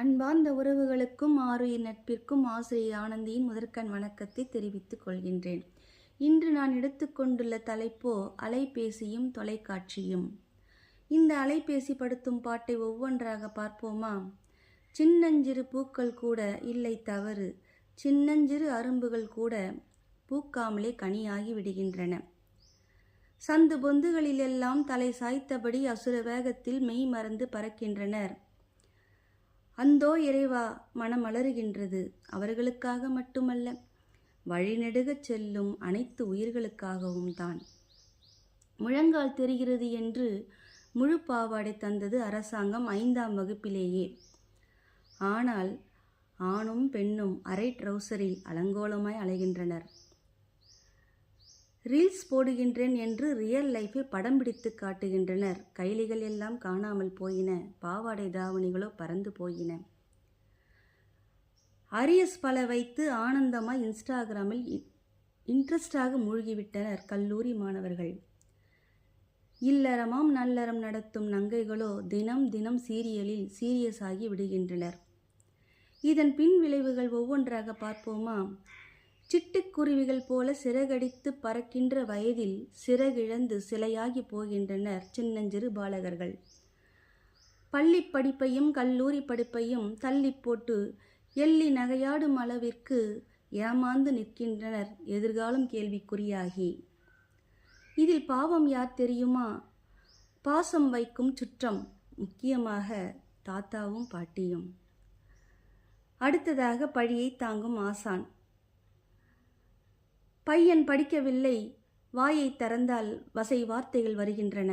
அன்பார்ந்த உறவுகளுக்கும் ஆருயிர் நட்பிற்கும் ஆசிரியர் ஆனந்தியின் முதற்கண் வணக்கத்தை தெரிவித்துக் கொள்கின்றேன். இன்று நான் எடுத்துக்கொண்டுள்ள தலைப்போ அலைபேசியும் தொலைக்காட்சியும். இந்த அலைபேசி படுத்தும் பாட்டை ஒவ்வொன்றாக பார்ப்போமா? சின்னஞ்சிறு பூக்கள் கூட இல்லை தவறு, சின்னஞ்சிறு அரும்புகள் கூட பூக்காமலே கனியாகி விடுகின்றன. சந்து பொந்துகளிலெல்லாம் தலை சாய்த்தபடி அசுர வேகத்தில் மெய் மறந்து பறக்கின்றனர். அந்தோ இறைவா, மனம் அலறுகின்றது. அவர்களுக்காக மட்டுமல்ல, வழிநெடுகச் செல்லும் அனைத்து உயிர்களுக்காகவும் தான். முழங்கால் தெரிகிறது என்று முழு பாவாடை தந்தது அரசாங்கம் 5ஆம் வகுப்பிலேயே. ஆனால் ஆணும் பெண்ணும் அரை ட்ரௌசரில் அலங்கோலமாய் அலைகின்றனர். ரீல்ஸ் போடுகின்றேன் என்று ரியல் லைஃபை படம் பிடித்து காட்டுகின்றனர். கைலிகள் எல்லாம் காணாமல் போயின, பாவாடை தாவணிகளோ பறந்து போயின. அரியஸ் பல வைத்து ஆனந்தமாய் இன்ஸ்டாகிராமில் இன்ட்ரெஸ்டாக மூழ்கிவிட்டனர் கல்லூரி மாணவர்கள். இல்லறமாம் நல்லறம் நடத்தும் நங்கைகளோ தினம் தினம் சீரியலில் சீரியஸ் ஆகி விடுகின்றனர். இதன் பின் விளைவுகள் ஒவ்வொன்றாக பார்ப்போமா? சிட்டுக்குருவிகள் போல சிறகடித்து பறக்கின்ற வயதில் சிறகிழந்து சிலையாகி போகின்றனர் சின்னஞ்சிறு பாலகர்கள். பள்ளி படிப்பையும் கல்லூரி படிப்பையும் தள்ளி போட்டு எள்ளி நகையாடும் அளவிற்கு ஏமாந்து நிற்கின்றனர், எதிர்காலம் கேள்விக்குறியாகி. இதில் பாவம் யார் தெரியுமா? பாசம் வைக்கும் சுற்றம், முக்கியமாக தாத்தாவும் பாட்டியும். அடுத்ததாக பழியை தாங்கும் ஆசான். பையன் படிக்கவில்லை, வாயை திறந்தால் வசை வார்த்தைகள் வருகின்றன.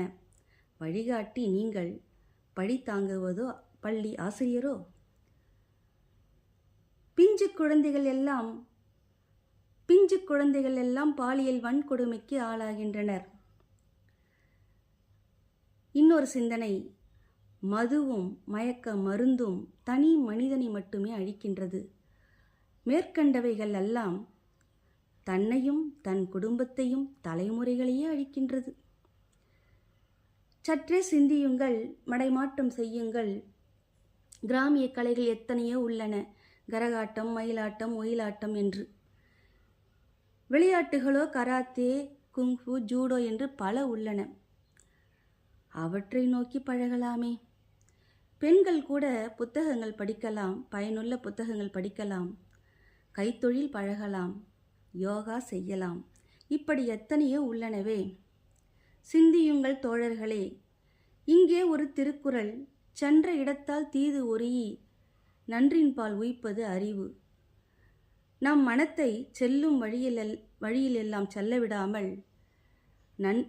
வழிகாட்டி நீங்கள், பழி தாங்குவதோ பள்ளி ஆசிரியரோ? பிஞ்சு குழந்தைகள் எல்லாம் பாலியல் வன்கொடுமைக்கு ஆளாகின்றனர். இன்னொரு சிந்தனை, மதுவும் மயக்க மருந்தும் தனி மனிதனை மட்டுமே அழிக்கின்றது. மேற்கண்டவைகள் எல்லாம் தன்னையும் தன் குடும்பத்தையும் தலைமுறைகளையே அழிக்கின்றது. சற்றே சிந்தியுங்கள், மடைமாற்றம் செய்யுங்கள். கிராமிய கலைகள் எத்தனையோ உள்ளன, கரகாட்டம், மயிலாட்டம், ஒயிலாட்டம் என்று. விளையாட்டுகளோ கராத்தே, குங்ஃபு, ஜூடோ என்று பல உள்ளன. அவற்றை நோக்கி பழகலாமே. பெண்கள் கூட புத்தகங்கள் படிக்கலாம், பயனுள்ள புத்தகங்கள் படிக்கலாம், கைத்தொழில் பழகலாம், யோகா செய்யலாம். இப்படி எத்தனையோ உள்ளனவே. சிந்தியுங்கள் தோழர்களே. இங்கே ஒரு திருக்குறள், சென்ற இடத்தால் தீது ஒரீஇ, நன்றின்பால் உய்ப்பது அறிவு. நம் மனத்தை செல்லும் வழியிலெல்லாம் செல்லவிடாமல்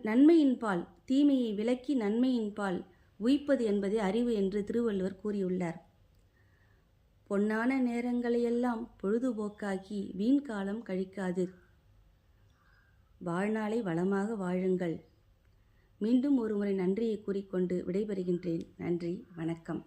நன்மையின்பால் தீமையை விலக்கி நன்மையின்பால் உய்ப்பது என்பதே அறிவு என்று திருவள்ளுவர் கூறியுள்ளார். பொன்னான நேரங்களையெல்லாம் பொழுதுபோக்காக்கி வீண் காலம் கழிக்காதீர். வாழ்நாளை வளமாக வாழுங்கள். மீண்டும் ஒருமுறை நன்றியை கூறிக்கொண்டு விடைபெறுகின்றேன். நன்றி, வணக்கம்.